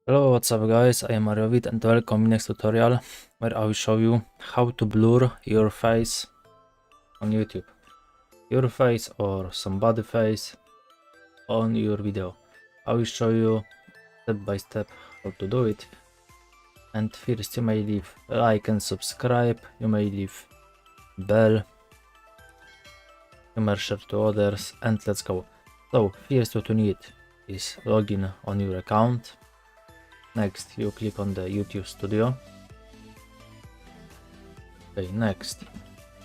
Hello, what's up guys, I am Mariovit and welcome in next tutorial where I will show you how to blur your face on YouTube. Your face or somebody face on your video. I will show you step by step how to do it. And first you may leave a like and subscribe, you may leave bell, you may share to others, and let's go. So first what you need is login on your account. Next you click on the YouTube studio. Okay, next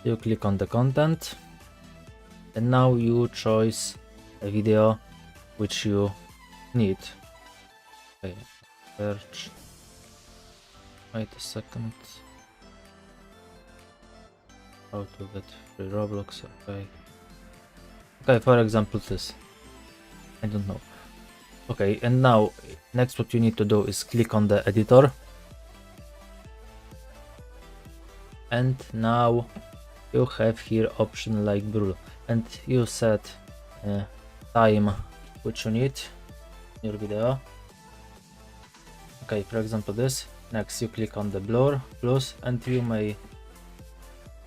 you click on the content and now you choose a video which you need. Okay, search. Wait a second. How to get free Roblox? Okay, for example this. I don't know. Okay, and now next what you need to do is click on the editor. And now you have here option like blur and you set time which you need in your video. Okay, for example this. Next you click on the blur plus and you may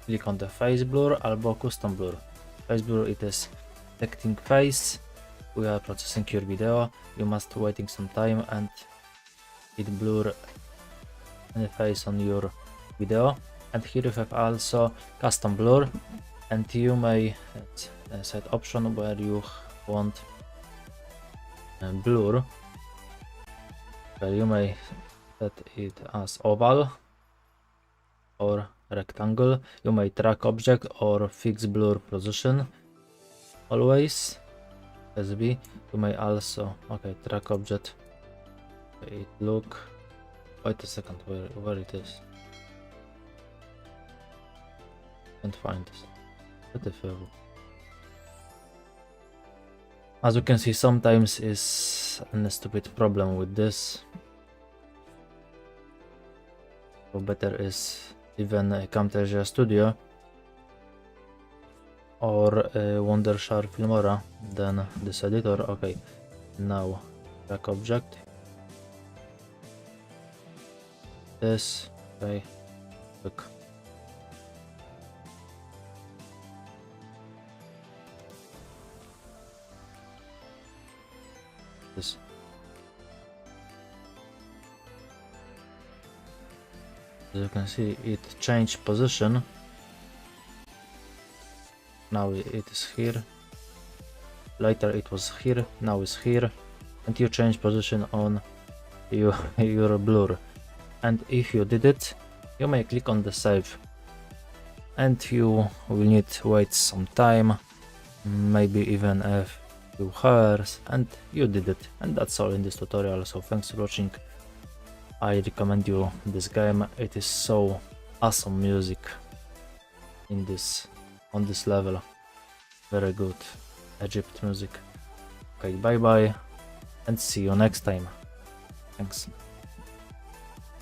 click on the face blur or custom blur. Face blur it is detecting face. We are processing your video. You must waiting some time and it blur the face on your video. And here you have also custom blur and you may set option where you want blur. Okay, you may set it as oval or rectangle. You may track object or fix blur position always. SB. You may also track object. Okay, it look. Wait a second, where it is? Can't find this. Beautiful. As you can see, sometimes is a stupid problem with this. So better is even Camtasia Studio or Wondershare Filmora than this editor. Okay, now track object. This, okay, look. This. As you can see, it changed position. Now it is here. Later it was here. Now it's here, and you change position on your blur. And if you did it, you may click on the save, and you will need to wait some time, maybe even a few hours, and you did it. And that's all in this tutorial. So thanks for watching. I recommend you this game. It is so awesome music in this on this level. Very good Egypt music. Okay, bye bye and see you next time. Thanks.